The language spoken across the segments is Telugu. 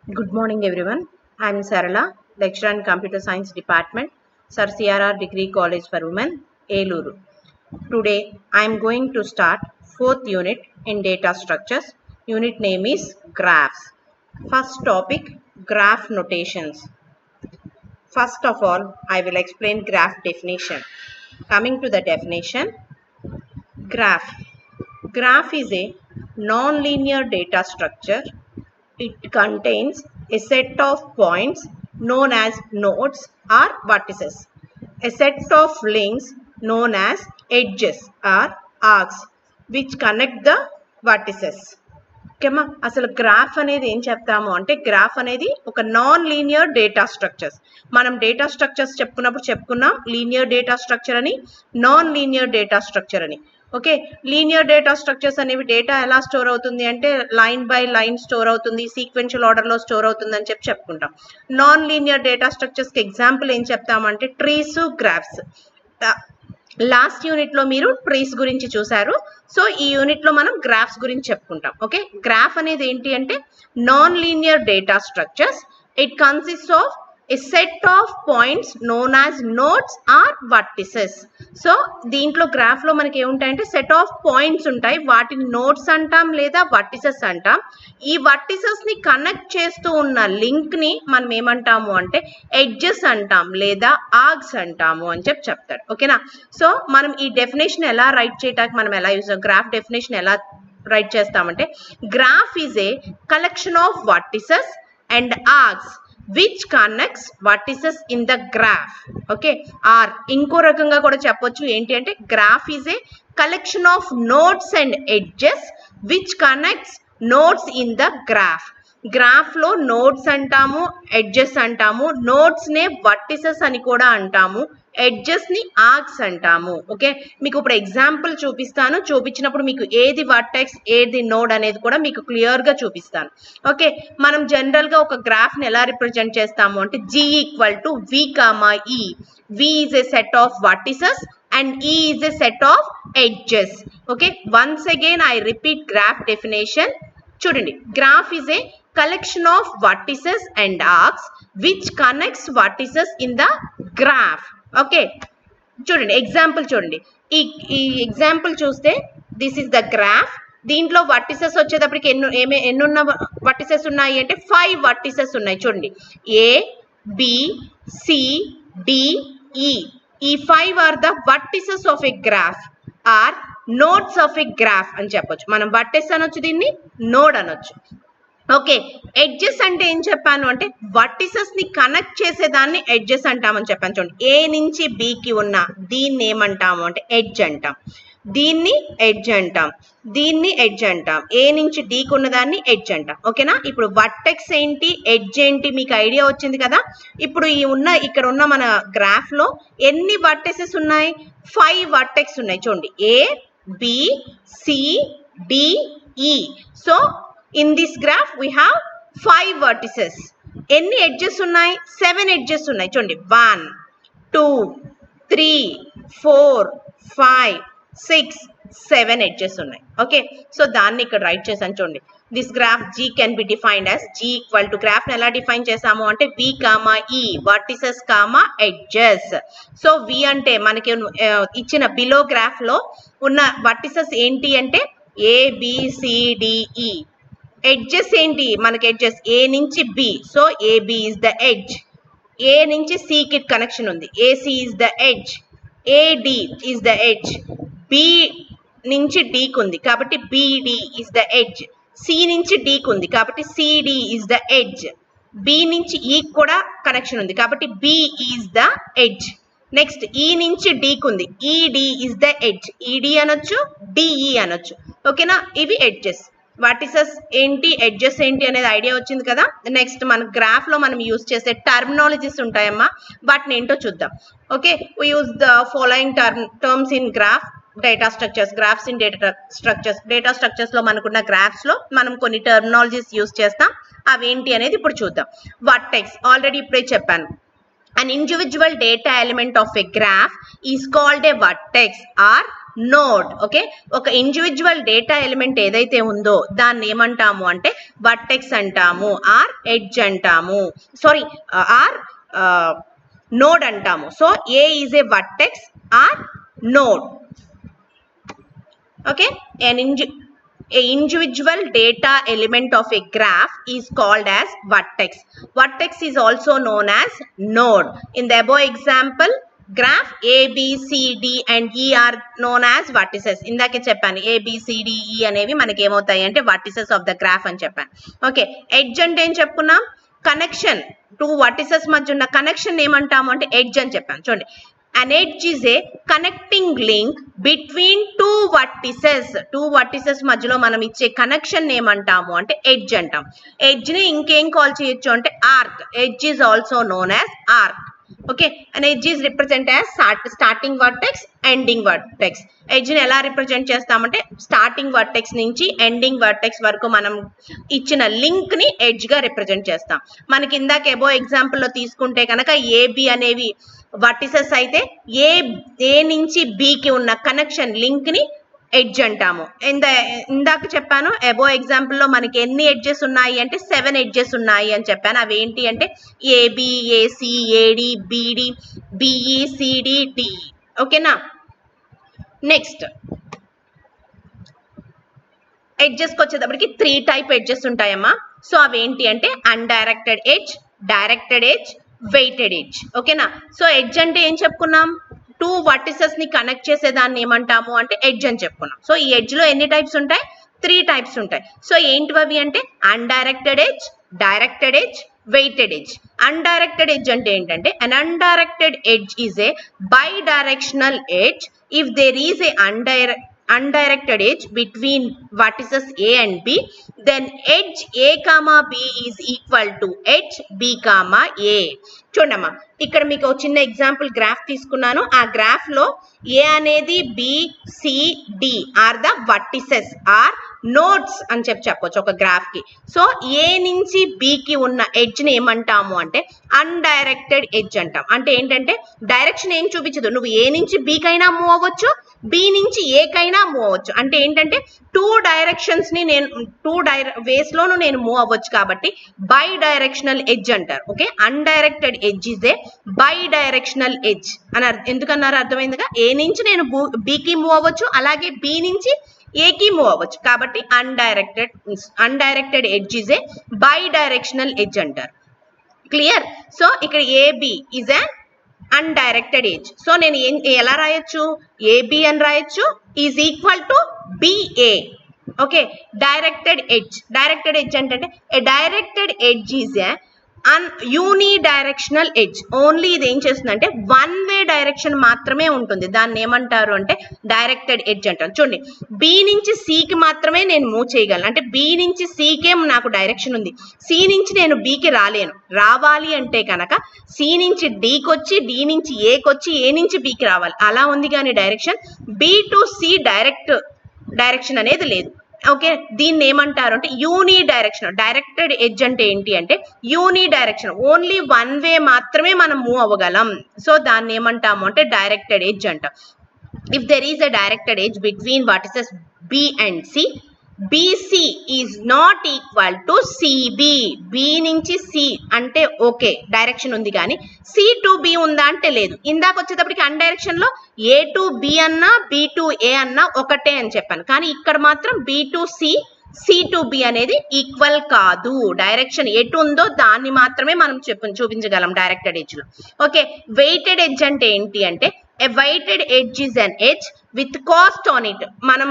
Good morning everyone. I am Sarala, lecturer in Computer Science Department, Sir CRR Degree College for Women, Eluru. Today I am going to start 4th unit in data structures. Unit name is graphs. First topic, graph notations. First of all, I will explain graph definition. Coming to the definition, graph. Graph is a non-linear data structure. It contains a set of points known as nodes or vertices, a set of links known as edges or arcs which connect the vertices. ఓకేమా అసలు గ్రాఫ్ అనేది ఏం చెప్తాము అంటే గ్రాఫ్ అనేది ఒక నాన్ లీనియర్ డేటా స్ట్రక్చర్స్. మనం డేటా స్ట్రక్చర్స్ చెప్పుకున్నాం లీనియర్ డేటా స్ట్రక్చర్ అని, నాన్ లీనియర్ డేటా స్ట్రక్చర్ అని. ఓకే, లీనియర్ డేటా స్ట్రక్చర్స్ అనేవి డేటా ఎలా స్టోర్ అవుతుంది అంటే లైన్ బై లైన్ స్టోర్ అవుతుంది, సీక్వెన్షియల్ ఆర్డర్లో స్టోర్ అవుతుంది అని చెప్పుకుంటాం. నాన్ లీనియర్ డేటా స్ట్రక్చర్స్కి ఎగ్జాంపుల్ ఏం చెప్తామంటే ట్రీస్, గ్రాఫ్స్. లాస్ట్ యూనిట్ లో మీరు ట్రీస్ గురించి చూసారు. సో ఈ యూనిట్ లో మనం గ్రాఫ్స్ గురించి చెప్పుకుంటాం. ఓకే, గ్రాఫ్ అనేది ఏంటి అంటే non linear data structures. It consist of a set of points known as nodes or vertices. So దీంట్లో గ్రాఫ్ లో మనకి ఏముంటాయంటే సెట్ ఆఫ్ పాయింట్స్ ఉంటాయి, వాటిని నోడ్స్ అంటాం లేదా వర్టిసెస్ అంటాం. ఈ వర్టిసెస్ ని కనెక్ట్ చేస్తూ ఉన్న లింక్ ని మనం ఏమంటాము అంటే ఎడ్జెస్ అంటాం లేదా ఆర్క్స్ అంటాము అని చెప్తాడు. ఓకేనా, సో మనం ఈ డెఫినేషన్ ఎలా రైట్ చేయడానికి మనం ఎలా యూజ్ గ్రాఫ్ డెఫినేషన్ ఎలా రైట్ చేస్తామంటే graph is a collection of vertices and arcs which connects vertices in the graph. Okay, or ఇంకో రకంగా కూడా చెప్పొచ్చు ఏంటి అంటే graph is a collection of nodes and edges which connects nodes in the graph. Graph లో నోడ్స్ అంటాము, ఎడ్జెస్ అంటాము. నోడ్స్ నే వర్టిసెస్ అని కూడా అంటాము, ఎడ్జెస్ ని ఆర్క్స్ అంటాము. ఓకే, మీకు ఇప్పుడు ఎగ్జాంపుల్ చూపిస్తాను, చూపించినప్పుడు మీకు ఏది వర్టెక్స్ ఏది నోడ్ అనేది కూడా మీకు క్లియర్ గా చూపిస్తాను. ఓకే, మనం జనరల్ గా ఒక గ్రాఫ్ ని ఎలా రిప్రజెంట్ చేస్తాము అంటే G equal to V comma E. V is a set of vertices and E is a set of edges. Okay, once again I repeat graph definition. చూడండి, graph is a collection of vertices and arcs which connects vertices in the graph. Okay, చూడండి ఎగ్జాంపుల్ చూడండి. ఈ ఎగ్జాంపుల్ చూస్తే దిస్ ఇస్ ద గ్రాఫ్. దీంట్లో వర్టిసెస్ వచ్చేటప్పటికి ఎన్నున్న వర్టిసెస్ ఉన్నాయి అంటే 5 వర్టిసెస్ ఉన్నాయి. చూడండి, A B C D E. E 5 are the vertices of a graph or nodes of a graph అని చెప్పొచ్చు. మనం వర్టెస్ అనొచ్చు, దీన్ని నోడ్ అనొచ్చు. ఓకే, ఎడ్జెస్ అంటే ఏం చెప్పాను అంటే వర్టిసెస్ ని కనెక్ట్ చేసేదాన్ని ఎడ్జెస్ అంటామని చెప్పాను. చూడండి, ఏ నుంచి బికి ఉన్న దీన్ని ఏమంటాము అంటే ఎడ్జ్ అంటాం, దీన్ని ఎడ్జ్ అంటాం, దీన్ని ఎడ్జ్ అంటాం. ఏ నుంచి డీకి ఉన్నదాన్ని ఎడ్జ్ అంటాం. ఓకేనా, ఇప్పుడు వర్టెక్స్ ఏంటి, ఎడ్జ్ ఏంటి మీకు ఐడియా వచ్చింది కదా. ఇప్పుడు ఇక్కడ ఉన్న మన గ్రాఫ్ లో ఎన్ని వర్టెసెస్ ఉన్నాయి? 5 వర్టెక్స్ ఉన్నాయి. చూడండి, ఏ బి సి డి ఈ. So in this graph we have 5 vertices. ఎన్ని ఎడ్జెస్ ఉన్నాయి? 7 ఎడ్జెస్ ఉన్నాయి. చూడండి, 1 2 3 4 5 6 7 ఎడ్జెస్ ఉన్నాయి. ఓకే, సో దాన్ని ఇక్కడ రైట్ చేశాను. చూడండి, this graph G can be defined as G equal to graph ని ఎలా డిఫైన్ చేసాము అంటే V comma E vertices comma edges. So V అంటే మనకి ఇచ్చిన బిలో గ్రాఫ్ లో ఉన్న వర్టిసెస్ ఏంటి అంటే A B C D E. Edges ఏంటి మనకి? ఎడ్జెస్ ఏ నుంచి B, so AB is the edge. A నుంచి సి కి కనెక్షన్ ఉంది, AC is the edge. AD is the edge. B నుంచి డీకి ఉంది కాబట్టి BD is the edge. C నుంచి డీకి ఉంది కాబట్టి CD is the edge. B నుంచి ఈ కూడా కనెక్షన్ ఉంది కాబట్టి B is the edge. Next E నుంచి డీకి ఉంది, ఈడి ఇస్ ద ఎడ్జ్. ఈడి అనొచ్చు, డిఈ అనొచ్చు. ఓకేనా, ఇవి ఎడ్జెస్. వర్టిసెస్ ఏంటి, ఎడ్జెస్ ఏంటి అనేది ఐడియా వచ్చింది కదా. నెక్స్ట్ మన గ్రాఫ్ లో మనం యూజ్ చేసే టర్మినాలజీస్ ఉంటాయమ్మా, వాటిని ఏంటో చూద్దాం. Okay, we use the following terms in graph data structures. graphs in data structures. Data structures లో మనకున్న గ్రాఫ్స్ లో మనం కొన్ని టర్మినాలజీస్ యూజ్ చేస్తాం. అవేంటి అనేది ఇప్పుడు చూద్దాం. వర్టెక్స్ ఆల్రెడీ ఇప్పుడే చెప్పాను. An individual data element of a graph is called a vertex or node. Okay, ఒక ఇండివిజువల్ డేటా ఎలిమెంట్ ఏదైతే ఉందో దాన్ని ఏమంటాము అంటే వర్టెక్స్ అంటాము, ఆర్ ఎడ్జ్ అంటాము, సారీ ఆర్ నోడ్ అంటాము. So A is a vertex or node. Okay, an individual data element of a graph is called as vertex. Vertex is also known as node. In the above example, graph A, B, C, D and E are known as vertices. ఇందాకే చెప్పాను A, B, C, D, E అనేవి మనకి ఏమవుతాయి అంటే vertices of the graph అని చెప్పాను. ఓకే, ఎడ్జ్ అంటే ఏం చెప్పుకున్నాం? కనెక్షన్, టూ వర్టిసెస్ మధ్య ఉన్న కనెక్షన్ ఏమంటాము అంటే ఎడ్జ్ అని చెప్పాను. చూడండి, an edge is a connecting link between two vertices. Two vertices మధ్యలో మనం ఇచ్చే కనెక్షన్ ఏమంటాము అంటే ఎడ్జ్ అంటాం. ఎడ్జ్ ని ఇంకేం కాల్ చేయొచ్చు అంటే arc. Edge is also known as arc. Okay, and edge is represent as starting vertex, ending vertex. Edge ని ఎలా రిప్రజెంట్ చేస్తామంటే స్టార్టింగ్ వర్టెక్స్ నుంచి ఎండింగ్ వర్టెక్స్ వరకు మనం ఇచ్చిన లింక్ ని ఎడ్జ్ గా రిప్రజెంట్ చేస్తాం. మనకి ఇందాక ఎబో ఎగ్జాంపుల్ లో తీసుకుంటే కనుక ఏబి అనేవి వర్టిసెస్ అయితే ఏ నుంచి బికి ఉన్న కనెక్షన్ లింక్ ని ఎడ్జ్ అంటాము. ఇందాక చెప్పాను అబో ఎగ్జాంపుల్ లో మనకి ఎన్ని ఎడ్జెస్ ఉన్నాయి అంటే 7 ఎడ్జెస్ ఉన్నాయి అని చెప్పాను. అవి ఏంటి అంటే AB, AC, AD, BD, BE, CD, DE. ఓకేనా, నెక్స్ట్ ఎడ్జెస్కి వచ్చేటప్పటికి 3 టైప్ ఎడ్జెస్ ఉంటాయమ్మా. సో అవి ఏంటి అంటే undirected edge, directed edge, weighted edge. ఓకేనా, సో ఎడ్జ్ అంటే ఏం చెప్పుకున్నాం? టూ వర్టిసెస్ ని కనెక్ట్ చేసేదాన్ని ఏమంటాము అంటే ఎడ్జ్ అని చెప్పుకున్నాం. సో ఈ ఎడ్జ్ లో ఎన్ని టైప్స్ ఉంటాయి? 3 టైప్స్ ఉంటాయి. సో ఏంటివి అంటే undirected edge, directed edge, weighted edge. Undirected edge అంటే ఏంటంటే an undirected edge is a bidirectional edge if there is a undirected edge between vertices A and B, then edge A comma B is equal to edge B comma A. చూడమ్మా, ఇక్కడ మీకు ఒక చిన్న ఎగ్జాంపుల్ గ్రాఫ్ తీసుకున్నాను. ఆ గ్రాఫ్ లో ఏ అనేది B, C, D are the vertices or nodes అని చెప్పొచ్చు ఒక గ్రాఫ్ కి. సో ఏ నుంచి బికి ఉన్న ఎడ్జ్ ని ఏమంటాము అంటే అన్డైరెక్టెడ్ ఎడ్జ్ అంటాం. అంటే ఏంటంటే డైరెక్షన్ ఏం చూపించదు. నువ్వు ఏ నుంచి బికైనా మూవ్ అవ్వచ్చు, బి నుంచి ఏకైనా మూవ్ అవ్వచ్చు. అంటే ఏంటంటే 2 డైరెక్షన్స్ ని నేను 2 వేస్ లోను నేను మూవ్ అవ్వచ్చు కాబట్టి బై డైరెక్షనల్ ఎడ్జ్ అంటారు. Okay, undirected edge is a bidirectional edge అని ఎందుకన్నారు అర్థమైందిగా. ఏ నుంచి నేను బికి మూవ్ అవ్వచ్చు, అలాగే బి నుంచి ఏకి మూవ్ అవ్వచ్చు. కాబట్టి undirected edge is a bidirectional edge అంటారు. క్లియర్? సో ఇక్కడ AB is an undirected edge. So నేను ఎలా రాయొచ్చు? ఏబి అని రాయొచ్చు is equal to BA. Okay, directed edge. Directed edge అంటే a directed edge is a unidirectional edge. Only ఇది ఏం చేస్తుందంటే 1 వే డైరెక్షన్ మాత్రమే ఉంటుంది. దాన్ని ఏమంటారు అంటే డైరెక్టెడ్ ఎడ్జ్ అంటారు. చూడండి, బి నుంచి సికి మాత్రమే నేను మూవ్ చేయగలను. అంటే బి నుంచి సికే నాకు డైరెక్షన్ ఉంది, సి నుంచి నేను బికి రాలేను. రావాలి అంటే కనుక సి నుంచి డికి వచ్చి, డి నుంచి ఏకి వచ్చి, ఏ నుంచి బికి రావాలి. అలా ఉంది కానీ direction B to C direction అనేది లేదు. ఓకే, దీన్ని ఏమంటారు అంటే యూని డైరెక్షన్. డైరెక్టెడ్ ఎడ్జ్ అంటే ఏంటి అంటే యూని డైరెక్షన్, ఓన్లీ 1 వే మాత్రమే మనం మూవ్ అవ్వగలం. సో దాన్ని ఏమంటాము అంటే డైరెక్టెడ్ ఎడ్జ్ అంటాం. If there is a directed edge between vertices B and C, BC is not equal to CB. B నుంచి C అంటే ఓకే డైరెక్షన్ ఉంది కానీ C to B ఉందా అంటే లేదు. ఇందాక వచ్చేటప్పటికి అన్ డైరెక్షన్ లో A to B అన్నా B to A అన్నా ఒకటే అని చెప్పాను. కానీ ఇక్కడ మాత్రం B to C, C to B అనేది ఈక్వల్ కాదు. డైరెక్షన్ ఎటు ఉందో దాన్ని మాత్రమే మనం చూపించగలం డైరెక్టెడ్ ఎడ్జ్ లో. ఓకే, వెయిటెడ్ ఎడ్జ్ అంటే ఏంటి అంటే a weighted edge is an edge with cost on it. మనం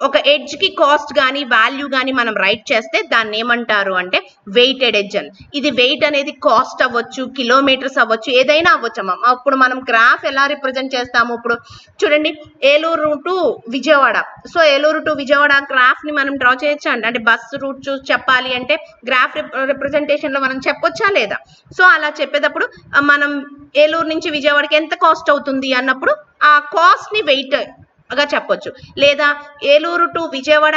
ఒక ఎడ్జ్ కి కాస్ట్ గానీ వాల్యూ గానీ మనం రైట్ చేస్తే దాన్ని ఏమంటారు అంటే వెయిటెడ్ ఎడ్జ్ అని. ఇది వెయిట్ అనేది కాస్ట్ అవ్వచ్చు, కిలోమీటర్స్ అవ్వచ్చు, ఏదైనా అవ్వచ్చు అమ్మ. అప్పుడు మనం గ్రాఫ్ ఎలా రిప్రజెంట్ చేస్తాము? ఇప్పుడు చూడండి, Eluru to Vijayawada. So Eluru to Vijayawada graph ని మనం డ్రా చేయొచ్చా అంటే బస్ రూట్ చూసి చెప్పాలి అంటే గ్రాఫ్ రిప్రజెంటేషన్ లో మనం చెప్పొచ్చా లేదా? సో అలా చెప్పేటప్పుడు మనం ఏలూరు నుంచి విజయవాడకి ఎంత కాస్ట్ అవుతుంది అన్నప్పుడు ఆ కాస్ట్ ని వెయిట్ గా చెప్పొచ్చు. లేదా ఏలూరు టు విజయవాడ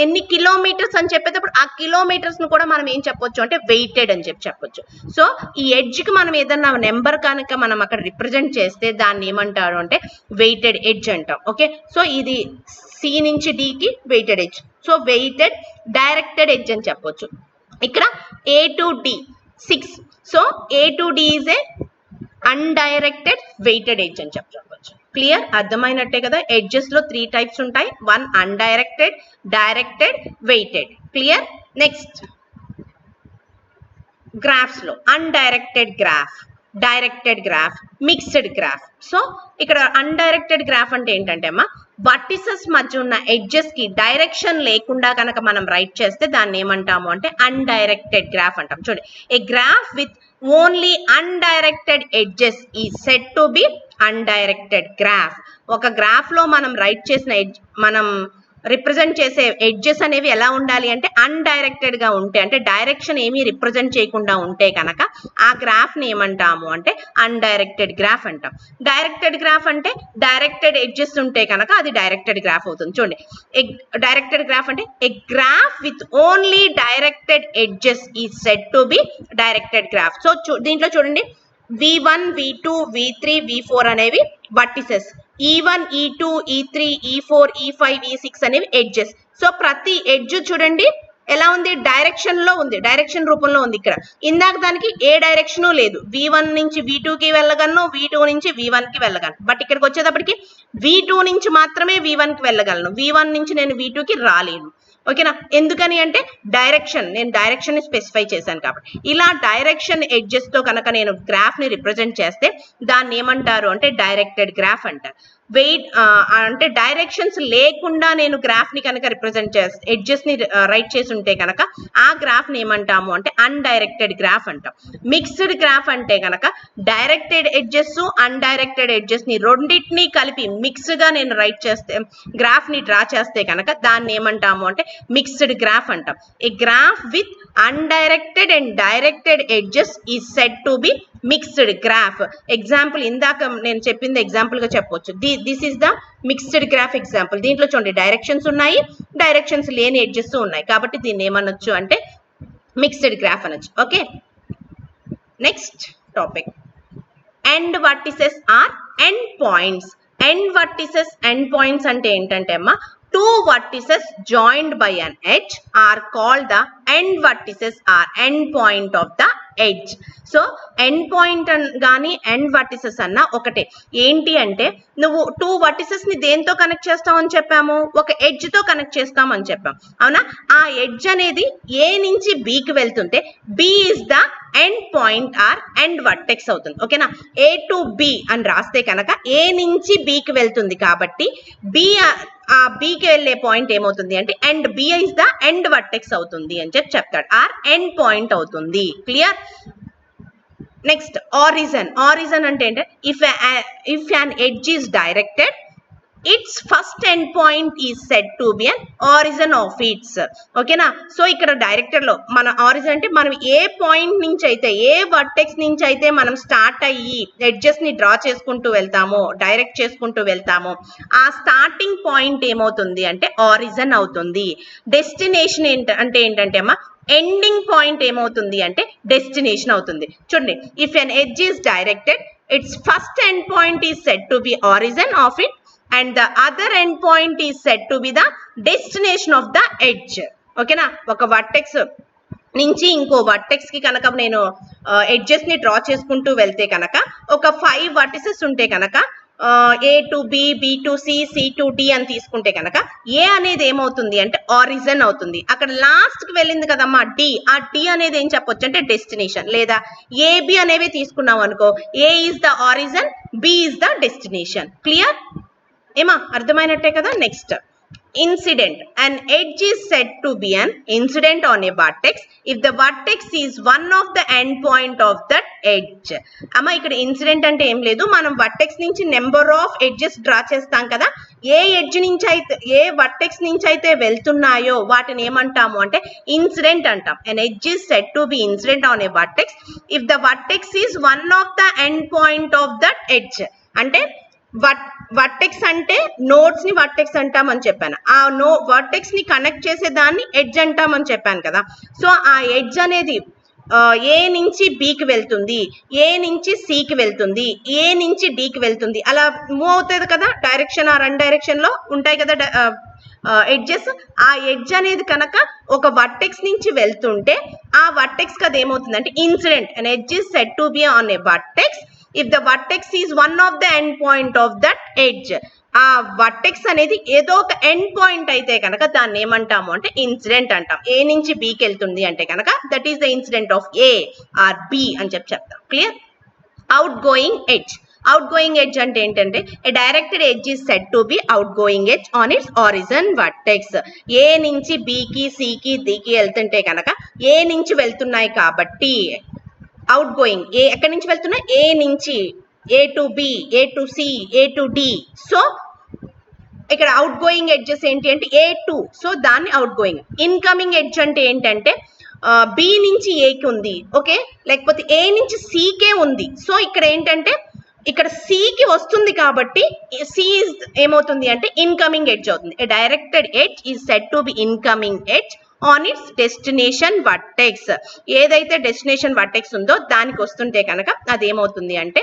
ఎన్ని కిలోమీటర్స్ అని చెప్పేటప్పుడు ఆ కిలోమీటర్స్ ను కూడా మనం ఏం చెప్పొచ్చు అంటే వెయిటెడ్ అని చెప్పొచ్చు. సో ఈ ఎడ్జ్ కి మనం ఏదన్నా నెంబర్ కనుక మనం అక్కడ రిప్రజెంట్ చేస్తే దాన్ని ఏమంటారు అంటే వెయిటెడ్ ఎడ్జ్ అంటాం. ఓకే, సో ఇది సి నుంచి డి కి weighted edge. So weighted directed edge అని చెప్పొచ్చు. ఇక్కడ A to D 6. So A to D is a undirected weighted edge అని చెప్పవచ్చు. క్లియర్, అర్థమైనట్టే కదా. ఎడ్జెస్ లో 3 టైప్స్ ఉంటాయి. 1 undirected, directed, weighted. Clear. Next graphs లో undirected graph, directed graph, mixed graph. So ఇక్కడ అన్డైరెక్టెడ్ గ్రాఫ్ అంటే ఏంటంటే అమ్మా వర్టిసెస్ మధ్య ఉన్న ఎడ్జెస్ కి డైరెక్షన్ లేకుండా కనుక మనం రైట్ చేస్తే దాన్ని ఏమంటాము అంటే అన్డైరెక్టెడ్ గ్రాఫ్ అంటాం. చూడండి, a graph with only undirected edges is said to be undirected graph. ఒక గ్రాఫ్ లో మనం రైట్ చేసిన ఎడ్జ్, మనం రిప్రజెంట్ చేసే ఎడ్జెస్ అనేవి ఎలా ఉండాలి అంటే అన్డైరెక్టెడ్ గా ఉంటే, అంటే డైరెక్షన్ ఏమీ రిప్రజెంట్ చేయకుండా ఉంటే కనుక ఆ గ్రాఫ్ ని ఏమంటాము అంటే అన్డైరెక్టెడ్ గ్రాఫ్ అంటాం. డైరెక్టెడ్ గ్రాఫ్ అంటే డైరెక్టెడ్ ఎడ్జెస్ ఉంటే కనుక అది డైరెక్టెడ్ గ్రాఫ్ అవుతుంది. చూడండి, డైరెక్టెడ్ గ్రాఫ్ అంటే a graph with only directed edges is said to be directed graph. So దీంట్లో చూడండి, V1, V2, V3, V4 అనేవి vertices, E1, E2, E3, E4, E5, E6 అనేవి ఎడ్జెస్. సో ప్రతి ఎడ్జ్ చూడండి ఎలా ఉంది, డైరెక్షన్ లో ఉంది, డైరెక్షన్ రూపంలో ఉంది. ఇక్కడ ఇందాక దానికి ఏ డైరెక్షన్ లేదు, V1 నుంచి V2 కి వెళ్ళగలను, V2 నుంచి V1 కి వెళ్ళగలను. బట్ ఇక్కడికి వచ్చేటప్పటికి V2 నుంచి మాత్రమే V1 కి వెళ్ళగలను, V1 నుంచి నేను V2 కి రాలేను. ఓకేనా, ఎందుకని అంటే డైరెక్షన్, నేను డైరెక్షన్ ని స్పెసిఫై చేశాను కాబట్టి. ఇలా డైరెక్షన్ ఎడ్జెస్ తో కనుక నేను గ్రాఫ్ ని రిప్రజెంట్ చేస్తే దాన్ని ఏమంటారు అంటే డైరెక్టెడ్ గ్రాఫ్ అంటారు. వెయిట్ అంటే డైరెక్షన్స్ లేకుండా నేను గ్రాఫ్ ని కనుక రిప్రజెంట్ చేస్తే, ఎడ్జెస్ ని రైట్ చేసి ఉంటే కనుక ఆ గ్రాఫ్ ని ఏమంటాము అంటే అన్డైరెక్టెడ్ గ్రాఫ్ అంటాం. మిక్స్డ్ గ్రాఫ్ అంటే కనుక డైరెక్టెడ్ ఎడ్జెస్, అన్డైరెక్టెడ్ ఎడ్జెస్ ని రెండింటిని కలిపి మిక్స్ గా నేను రైట్ చేస్తే, గ్రాఫ్ ని డ్రా చేస్తే కనుక దాన్ని ఏమంటాము అంటే మిక్స్డ్ గ్రాఫ్ అంటాం. A graph with undirected and directed edges is said to be mixed graph. Example ఇందాక నేను చెప్పింది ఎగ్జాంపుల్ గా చెప్పొచ్చు. This is the mixed graph example. దీంట్లో చూడండి డైరెక్షన్స్ ఉన్నాయి, డైరెక్షన్స్ లేని ఎడ్జెస్ ఉన్నాయి, కాబట్టి దీన్ని ఏమనొచ్చు అంటే మిక్స్డ్ గ్రాఫ్ అనొచ్చు. Okay, next topic, end vertices or end points. End vertices, end points అంటే ఏంటంటే అమ్మా two vertices joined by an edge are called the end vertices or end point of the edge. So end point గానీ ఎండ్ వర్టిసెస్ అన్న ఒకటే. ఏంటి అంటే నువ్వు 2 వర్టిసెస్ ని దేంతో కనెక్ట్ చేస్తామని చెప్పాము, ఒక ఎడ్జ్ తో కనెక్ట్ చేస్తామని చెప్పాం, అవునా. ఆ ఎడ్జ్ అనేది ఏ నుంచి B కి వెళ్తుంటే B is the end point or end vertex అవుతుంది. ఓకేనా, A to B అని రాస్తే కనుక A నుంచి B కి వెళ్తుంది కాబట్టి ఆ B కి వెళ్ళే పాయింట్ ఏమవుతుంది అంటే end, B is the end vertex అవుతుంది అని చెప్తాడు, ఆర్ ఎండ్ పాయింట్ అవుతుంది. క్లియర్. Next origin. ఆరిజన్ అంటే ఏంటంటే if an edge is directed, its first end point is said to be an origin of its. ఓకేనా, సో ఇక్కడ డైరెక్టర్ లో మన ఆరిజిన్ అంటే మనం ఏ పాయింట్ నుంచి అయితే, ఏ వర్టెక్స్ నుంచి అయితే మనం స్టార్ట్ అయ్యి ఎడ్జెస్ ని డ్రా చేసుకుంటూ వెళ్తామో, డైరెక్ట్ చేసుకుంటూ వెళ్తామో ఆ స్టార్టింగ్ పాయింట్ ఏమవుతుంది అంటే ఆరిజిన్ అవుతుంది. డెస్టినేషన్ అంటే ఏంటంటే అమ్మా ఎండింగ్ పాయింట్ ఏమవుతుంది అంటే డెస్టినేషన్ అవుతుంది. చూడండి, if an edge is directed, its first end point is said to be origin of it and the other end point is said to be the destination of the edge. ఓకేనా, ఒక వర్టెక్స్ నుంచి ఇంకో వర్టెక్స్ కి కనుక నేను ఎడ్జెస్ ని డ్రా చేసుకుంటూ వెళ్తే కనుక ఒక 5 వర్టిసెస్ ఉంటే కనుక A to B, B to C, C to D అని తీసుకుంటే కనుక A అనేది ఏమవుతుంది అంటే ఆరిజిన్ అవుతుంది. అక్కడ లాస్ట్ కి వెళ్ళింది కదమ్మా D, ఆ D అనేది ఏం చెప్పొచ్చు అంటే డెస్టినేషన్. లేదా AB అనేవి తీసుకున్నాం అనుకో, A is the origin, B is the destination. Clear, ఏమా అర్థమైనట్టే కదా. Next incident. An edge is said to be an incident on a vertex if the vertex is one of the end point of that edge. అమ్మా ఇక్కడ ఇన్సిడెంట్ అంటే ఏం లేదు, మనం వర్టెక్స్ నుంచి నెంబర్ ఆఫ్ ఎడ్జెస్ డ్రా చేస్తాం కదా, ఏ ఎడ్జ్ నుంచి అయితే, ఏ వర్టెక్స్ నుంచి అయితే వెళ్తున్నాయో వాటిని ఏమంటాము అంటే ఇన్సిడెంట్ అంటాం. an edge is said to be incident on a vertex if the vertex is one of the end point of that edge. అంటే వర్టెక్స్ అంటే నోడ్స్ ని వర్టెక్స్ అంటామని చెప్పాను. ఆ వర్టెక్స్ ని కనెక్ట్ చేసే దాన్ని ఎడ్జ్ అంటామని చెప్పాను కదా. సో ఆ ఎడ్జ్ అనేది ఏ నుంచి బికి వెళ్తుంది, ఏ నుంచి సికి వెళ్తుంది, ఏ నుంచి డికి వెళ్తుంది, అలా మూవ్ అవుతుంది కదా. డైరెక్షన్ ఆ రన్ డైరెక్షన్ లో ఉంటాయి కదా ఎడ్జెస్. ఆ ఎడ్జ్ అనేది కనుక ఒక వర్టెక్స్ నుంచి వెళ్తుంటే ఆ వర్టెక్స్ కి అది ఏమవుతుంది అంటే incident. an edge is said to be on a vertex if the vertex is one of the end point of that edge. ఆ వర్టెక్స్ అనేది ఏదో ఒక ఎండ్ పాయింట్ అయితే కనుక దాన్ని ఏమంటాము అంటే ఇన్సిడెంట్ అంటాం. ఏ నుంచి బికి వెళ్తుంది అంటే కనుక that is the incident of A or B అని చెప్తాం. Clear. Outgoing edge. Outgoing edge అంటే ఏంటంటే a directed edge is said to be outgoing edge on its origin vertex. A నుంచి బికి సికి డికి వెళ్తుంటే కనుక ఏ నుంచి వెళ్తున్నాయి కాబట్టి అవుట్ గోయింగ్. ఏ ఎక్కడి నుంచి వెళ్తున్నాయి, ఏ నుంచి, A to B, A to C, A to D. So ఇక్కడ అవుట్ గోయింగ్ ఎడ్జెస్ ఏంటి అంటే ఏ టు, సో దాన్ని అవుట్ గోయింగ్. ఇన్కమింగ్ ఎడ్జ్ అంటే ఏంటంటే బి నుంచి ఏకి ఉంది, ఓకే, లేకపోతే ఏ నుంచి సికే ఉంది. సో ఇక్కడ ఏంటంటే ఇక్కడ సికి వస్తుంది కాబట్టి సి ఏమవుతుంది అంటే ఇన్కమింగ్ ఎడ్జ్ అవుతుంది. A directed edge is said to be incoming edge on its destination vertex. ఏదైతే డెస్టినేషన్ వర్టెక్స్ ఉందో దానికి వస్తుంటే కనుక అది ఏమవుతుంది అంటే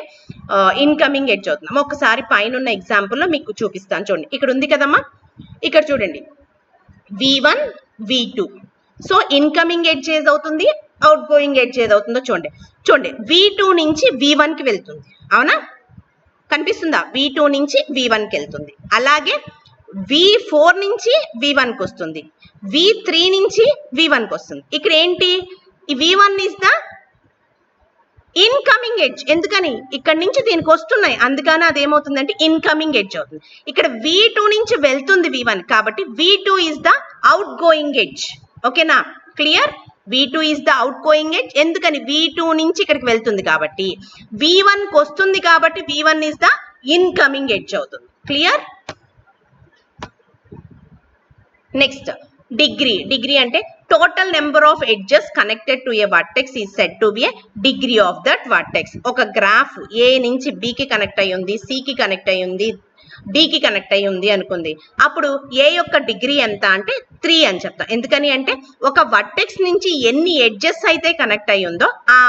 ఇన్కమింగ్ ఎడ్జ్ అవుతుంది. ఒకసారి పైన ఉన్న ఎగ్జాంపుల్ లో మీకు చూపిస్తాను చూడండి. ఇక్కడ ఉంది కదమ్మా, ఇక్కడ చూడండి V1 V2. So incoming edge ఏదవుతుంది, అవుట్ గోయింగ్ ఎడ్జ్ ఏదవుతుందో చూడండి. V2 నుంచి V1 కి వెళ్తుంది, అవునా, కనిపిస్తుందా? V2 నుంచి V1 కి వెళ్తుంది. అలాగే V4 నుంచి V1 కి వస్తుంది, V3 నుంచి V1 కి వస్తుంది. ఇక్కడ ఏంటి, ఈ V1 is the incoming edge. ఎందుకని ఇక్కడ నుంచి దీనికి వస్తున్నాయి, అందుకని అది ఏమవుతుందంటే ఇన్కమింగ్ ఎడ్జ్ అవుతుంది. ఇక్కడ V2 నుంచి వెళ్తుంది V1, కాబట్టి V2 is the outgoing edge. ఓకేనా, clear. V2 is the outgoing edge. ఎందుకని V2 నుంచి ఇక్కడికి వెళ్తుంది కాబట్టి, V1 కి వస్తుంది కాబట్టి V1 is the incoming edge అవుతుంది. క్లియర్. నెక్స్ట్ డిగ్రీ అంటే total number of edges connected to a vertex is said to B A degree of that vertex. ఒక గ్రాఫ్ ఏ నుంచి బికి కనెక్ట్ అయ్యి ఉంది, సికి కనెక్ట్ అయ్యి ఉంది, డికి కనెక్ట్ అయ్యి ఉంది అనుకుంది. అప్పుడు ఏ యొక్క డిగ్రీ ఎంత అంటే 3 అని చెప్తాం. ఎందుకని అంటే ఒక వర్టెక్స్ నుంచి ఎన్ని ఎడ్జెస్ అయితే కనెక్ట్ అయ్యి ఉందో ఆ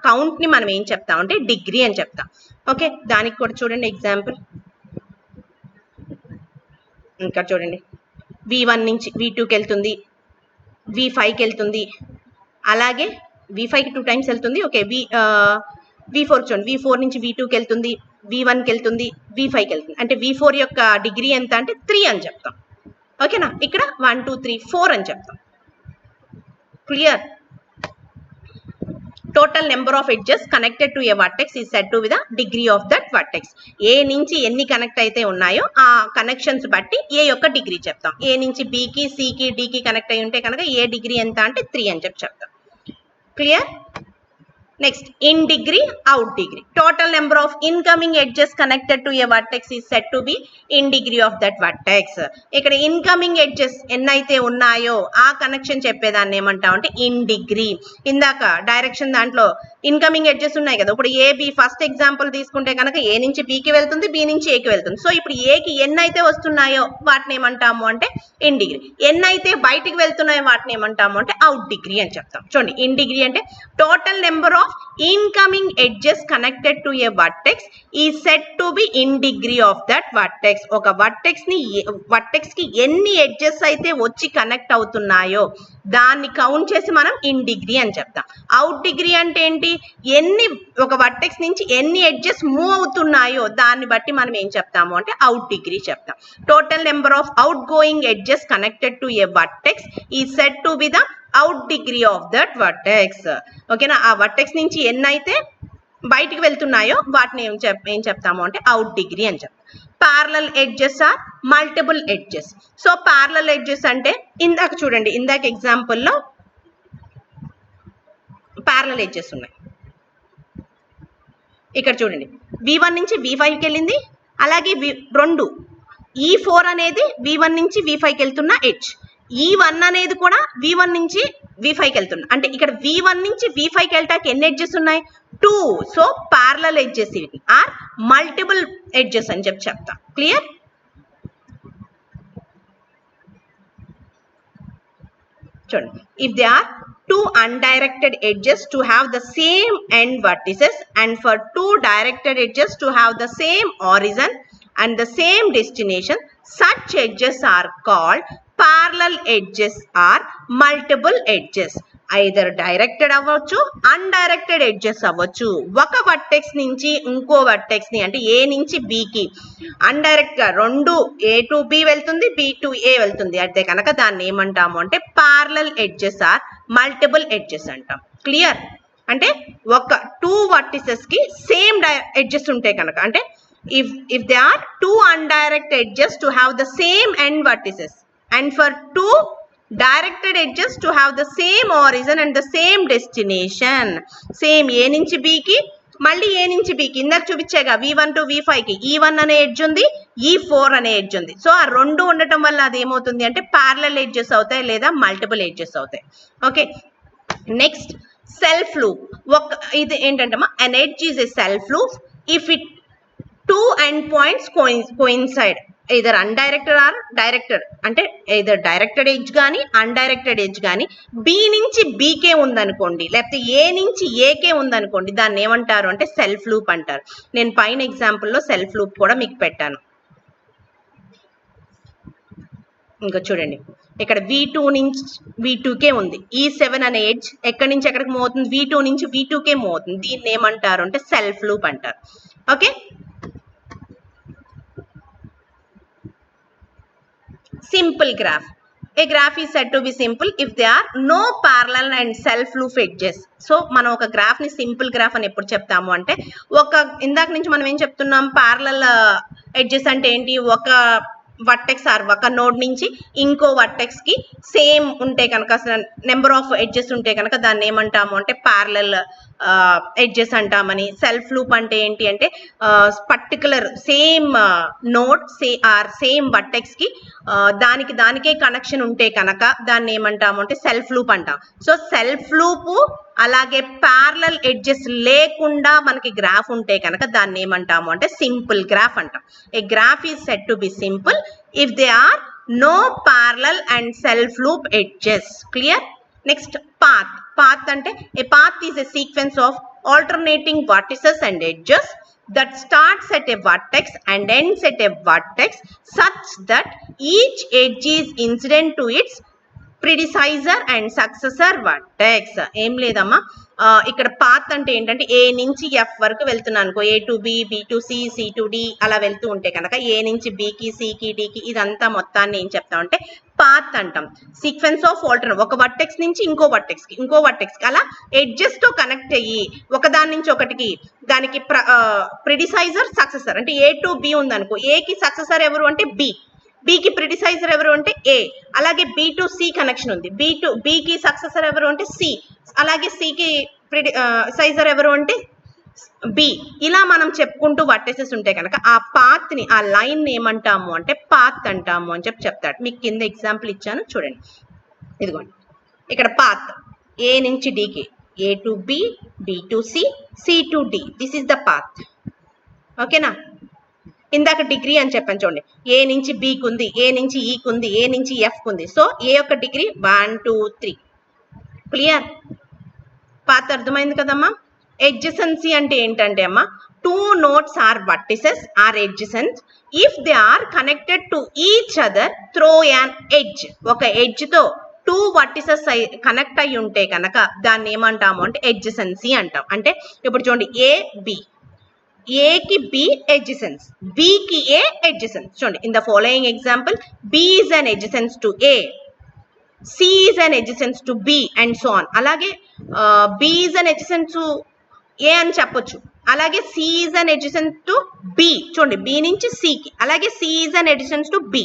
కౌంట్ ని మనం ఏం చెప్తాం అంటే డిగ్రీ అని చెప్తాం. ఓకే, దానికి కూడా చూడండి ఎగ్జాంపుల్. ఇంకా చూడండి, V1 నుంచి V2కి వెళ్తుంది, V5కి వెళ్తుంది, అలాగే V5కి 2 టైమ్స్ వెళ్తుంది. ఓకే, V4 చూడండి, V4 నుంచి V2కి వెళ్తుంది, V1కి వెళ్తుంది, V5కి వెళ్తుంది. అంటే V4 యొక్క డిగ్రీ ఎంత అంటే 3 అని చెప్తాం. ఓకేనా, ఇక్కడ 1 2 3 4 అని చెప్తాం. Clear. Total number of edges connected to a vertex is said to be the degree of that vertex. A నుంచి ఎన్ని కనెక్ట్ అయితే ఉన్నాయో ఆ కనెక్షన్స్ బట్టి ఏ యొక్క డిగ్రీ చెప్తాం. ఏ నుంచి బికి, సికి, డికి కనెక్ట్ అయి ఉంటే కనుక ఏ డిగ్రీ ఎంత అంటే 3 అని చెప్తాం. Clear. Next in degree, out degree. Total number of incoming edges connected to a vertex is said to be in degree of that vertex. ఇక్కడ ఇన్కమింగ్ ఎడ్జెస్ ఎన్నైతే ఉన్నాయో ఆ కనెక్షన్ చెప్పేదాన్ని ఏమంటామంటే ఇన్ డిగ్రీ. ఇందాక డైరెక్షన్ దాంట్లో ఇన్కమింగ్ ఎడ్జెస్ ఉన్నాయి కదా, ఇప్పుడు ఏబి ఫస్ట్ ఎగ్జాంపుల్ తీసుకుంటే కనుక ఏ నుంచి బికి వెళ్తుంది, బి నుంచి ఏకి వెళ్తుంది. సో ఇప్పుడు ఏకి ఎన్నైతే వస్తున్నాయో వాటిని ఏమంటాము అంటే ఇన్ డిగ్రీ. ఎన్నైతే బయటికి వెళ్తున్నాయో వాటిని ఏమంటాము అంటే అవుట్ డిగ్రీ అని చెప్తాం. చూడండి, ఇన్ డిగ్రీ అంటే total number of incoming edges connected to a vertex is said to be in degree of that vertex. ఒక వర్టెక్స్ కి ఎన్ని ఎడ్జెస్ అయితే వచ్చి కనెక్ట్ అవుతున్నాయో దాన్ని కౌంట్ చేసి మనం ఇన్ డిగ్రీ అని చెప్తాం. అవుట్ డిగ్రీ అంటే ఏంటి, ఒక వర్టెక్స్ నుంచి ఎన్ని ఎడ్జెస్ మూవ్ అవుతున్నాయో దాన్ని బట్టి మనం ఏం చెప్తాము అంటే అవుట్ డిగ్రీ చెప్తాం. Total number of out going edges connected to a vertex is said to be the out degree of that vertex. ఓకేనా, ఆ వర్టెక్స్ నుంచి ఎన్నైతే బయటికి వెళ్తున్నాయో వాటిని ఏం చెప్తాము అంటే అవుట్ డిగ్రీ అని చెప్తాం. Parallel edges or multiple edges. So parallel edges అంటే ఇందాక చూడండి, ఇందాక ఎగ్జాంపుల్లో ప్యారలల్ ఎడ్జెస్ ఉన్నాయి. ఇక్కడ చూడండి, V1 నుంచి V5కి వెళ్ళింది, అలాగే E4 అనేది V1 నుంచి V5కి వెళ్తున్న ఎడ్జ్. E1 అనేది కూడా V1 నుంచి V5కి వెళ్తున్నా అంటే ఇక్కడ V1 నుంచి V5కి వెళ్ళటానికి ఎన్ని ఎడ్జెస్ ఉన్నాయి 2. సో ప్యారలల్ ఎడ్జెస్ ఇవి ఆర్ మల్టిపుల్ ఎడ్జెస్ అని చెప్తా. క్లియర్? చూడండి, if they are two undirected edges to have the same end vertices and for two directed edges to have the same origin and the same destination, such edges are called parallel edges or multiple edges. either directed అవ్వచ్చు undirected edges అవ్వచ్చు. ఒక వర్టెక్స్ నుంచి ఇంకో వర్టెక్స్ ని అంటే A నుంచి B కి అన్డైరెక్ట్ గా రెండు A to B వెళ్తుంది, B to A వెళ్తుంది అయితే కనుక దాన్ని ఏమంటాము అంటే parallel edges or multiple edges అంటాం. క్లియర్? అంటే ఒక 2 వర్టిసెస్ కి సేమ్ ఎడ్జెస్ ఉంటాయి కనుక అంటే if there are 2 undirect edges to have the same end vertices and for 2 directed edges to have the same origin and the same destination, same A నుంచి B కి మళ్ళీ A నుంచి B కి ఇందాక చూపించాగా V1 to V5 కి E1 అనే ఎడ్జ్ ఉంది, E4 అనే ఎడ్జ్ ఉంది. సో ఆ రెండు ఉండటం వల్ల అది ఏమవుతుంది అంటే ప్యారలల్ ఎడ్జెస్ అవుతాయి లేదా మల్టిపుల్ ఎడ్జెస్ అవుతాయి. Okay, next self loop. ఇది ఏంటంటే an edge is a self loop if it two endpoints coincide either undirected or directed అంటే either directed edge కానీ undirected edge కానీ B నుంచి B కే ఉందనుకోండి లేకపోతే A నుంచి A కే ఉందనుకోండి దాన్ని ఏమంటారు అంటే సెల్ఫ్ లూప్ అంటారు. నేను పైన ఎగ్జాంపుల్లో సెల్ఫ్ లూప్ కూడా మీకు పెట్టాను. ఇంకా చూడండి, ఇక్కడ V2 నుంచి V2కే ఉంది, E7 అనే ఎడ్జ్ ఎక్కడి నుంచి ఎక్కడికి మూవ్ అవుతుంది V2 నుంచి V2కే మూవ్ అవుతుంది. దీన్ని ఏమంటారు అంటే సెల్ఫ్ లూప్ అంటారు. Okay, simple graph. A graph is said to be simple if there are no parallel and self loop edges. So మనం ఒక గ్రాఫ్ ని సింపుల్ గ్రాఫ్ అని ఎప్పుడు చెప్తాము అంటే ఇందాక నుంచి మనం ఏం చెప్తున్నాం ప్యారలల్ ఎడ్జెస్ అంటే ఏంటి ఒక వర్టెక్స్ ఆర్ ఒక నోడ్ నుంచి ఇంకో వర్టెక్స్ కి సేమ్ ఉంటే కనుక నెంబర్ ఆఫ్ ఎడ్జెస్ ఉంటే కనుక దాన్ని ఏమంటాము అంటే ప్యారలల్ ఎడ్జెస్ అంటామని. సెల్ఫ్ లూప్ అంటే ఏంటి అంటే particular same node or same vertex కి దానికే కనెక్షన్ ఉంటే కనుక దాన్ని ఏమంటాము అంటే సెల్ఫ్ లూప్ అంటాం. సో సెల్ఫ్ లూప్ అలాగే ప్యారలల్ ఎడ్జెస్ లేకుండా మనకి గ్రాఫ్ ఉంటే కనుక దాన్ని ఏమంటాము అంటే సింపుల్ గ్రాఫ్ అంటాం. A graph is said to be simple if they are no parallel and self loop edges. Clear? Next path. Path ante a path is a sequence of alternating vertices and edges that starts at a vertex and ends at a vertex such that each edge is incident to its predecessor and successor vertex. ఏం లేదమ్మా, ఇక్కడ పాత్ అంటే ఏంటంటే A నుంచి F వరకు వెళ్తున్నాను అనుకో, A to B, B to C, C to D అలా వెళ్తూ ఉంటే కనుక A నుంచి B కి C కి D కి ఇదంతా మొత్తాన్ని ఏం చెప్తామంటే పాత్ అంటాం. సీక్వెన్స్ ఆఫ్ ఆల్టర్నేట్ ఒక వర్టెక్స్ నుంచి ఇంకో వర్టెక్స్ కి అలా ఎడ్జెస్ తో కనెక్ట్ అయ్యి ఒకదాని నుంచి ఒకటికి దానికి ప్రిడిసైజర్ సక్సెసర్ అంటే A to B ఉందనుకో, A కి సక్సెసర్ ఎవరు అంటే B, B కి ప్రిడిసైజర్ ఎవరు అంటే A, అలాగే B to C కనెక్షన్ ఉంది, B కి సక్సెసర్ ఎవరు అంటే C, అలాగే C కి ప్రిడిసైజర్ ఎవరు అంటే B. ఇలా మనం చెప్పుకుంటూ వర్టెసెస్ ఉంటాయి కనుక ఆ పాత్ ని ఆ లైన్ ని ఏమంటాము అంటే పాత్ అంటాము అని చెప్తాడు. మీకు కింద ఎగ్జాంపుల్ ఇచ్చాను చూడండి. ఇదిగోండి, ఇక్కడ పాత్ A నుంచి D కి, A to B, B to C, C to D. This is the path. ఓకేనా? ఇందాక డిగ్రీ అని చెప్పాను చూడండి, A నుంచి B కు ఉంది, A నుంచి E కు ఉంది, A నుంచి F కు ఉంది. సో A యొక్క డిగ్రీ 1 2 3. క్లియర్? పాత్ అర్థమైంది కదమ్మా. ఎడ్జసెన్సీ అంటే ఏంటంటే అమ్మా, 2 nodes are vertices are adjacent if they are connected to each other through an edge. ఒక ఎడ్జ్ తో 2 vertices కనెక్ట్ అయి ఉంటే కనుక దాన్ని ఏమంటాము అంటే ఎడ్జసెన్సీ అంటాం. అంటే ఇప్పుడు చూడండి, A కి B adjacent, B కి A adjacent. చూడండి, in the following example B is an adjacent to A, C is an adjacent to B and so on. అలాగే B is an adjacent to A అని చెప్పొచ్చు, అలాగే C is an adjacent to B. చూడండి, B నుంచి C కి, అలాగే C is an adjacent to B.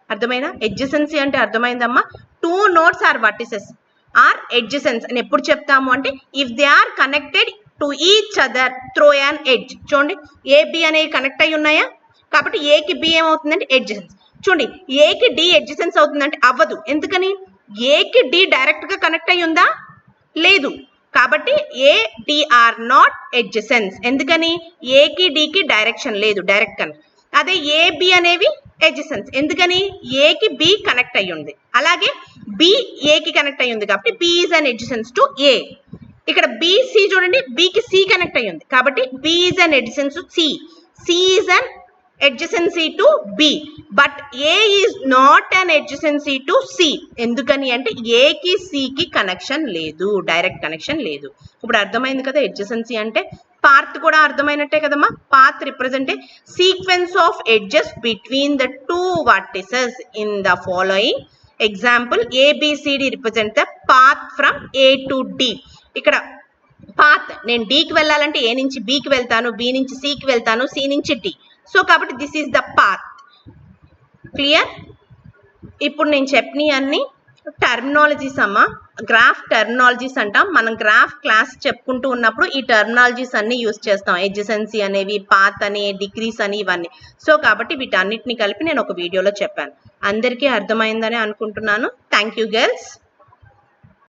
అర్థమైనా? ఎడ్జసెన్సీ అంటే అర్థమైందమ్మా. 2 nodes are vertices are adjacent అని ఎప్పుడు చెప్తాము అంటే if they are connected to each other through an edge. చూడండి, A B అనేవి కనెక్ట్ అయి ఉన్నాయా కాబట్టి A కి B ఏమవుతుందంటే ఎడ్జసెన్స్. చూడండి, A కి D ఎడ్జసెన్స్ అవుతుందంటే అవ్వదు. ఎందుకని? ఏకి డి డైరెక్ట్గా కనెక్ట్ అయ్యి ఉందా? లేదు. కాబట్టి ఏ డి ఆర్ నాట్ ఎడ్జసెన్స్. ఎందుకని? ఏకి డికి డైరెక్షన్ లేదు, డైరెక్ట్ కనెక్ట్. అదే ఏ బి అనేవి ఎడ్జసెన్స్. ఎందుకని? ఏకి బి కనెక్ట్ అయ్యి ఉంది, అలాగే బి ఏకి కనెక్ట్ అయ్యి ఉంది కాబట్టి B is an adjacency to A. ఇక్కడ బిసి చూడండి, బికి సి కనెక్ట్ అయ్యి ఉంది కాబట్టి B is an adjacency to C. C is an adjacency to B, but A is not an adjacency to C. ఎందుకని అంటే A కి C కి కనెక్షన్ లేదు, డైరెక్ట్ కనెక్షన్ లేదు. ఇప్పుడు అర్థమైంది కదా adjacency అంటే. పాత్ కూడా అర్థమైనట్టే కదమ్మా. Path represent sequence of edges between the two vertices in the following. Example ABCD represent the path from A to D. ఇక్కడ పాత్, నేను డీకి వెళ్ళాలంటే ఏ నుంచి బికి వెళ్తాను, బి నుంచి సికి వెళ్తాను, సి నుంచి డి. సో కాబట్టి this is the path. Clear? ఇప్పుడు నేను చెప్పిన అన్ని టర్మినాలజీస్ అమ్మా. గ్రాఫ్ టర్మినాలజీస్ అంటాం. మనం గ్రాఫ్ క్లాస్ చెప్పుకుంటూ ఉన్నప్పుడు ఈ టర్మినాలజీస్ అన్ని యూస్ చేస్తాం. ఎడ్జసెన్సీ అనేవి, పాత్ అని, డిక్రీస్ అని, ఇవన్నీ. సో కాబట్టి వీటన్నిటిని కలిపి నేను ఒక వీడియోలో చెప్పాను. అందరికీ అర్థమైందని అనుకుంటున్నాను. Thank you girls.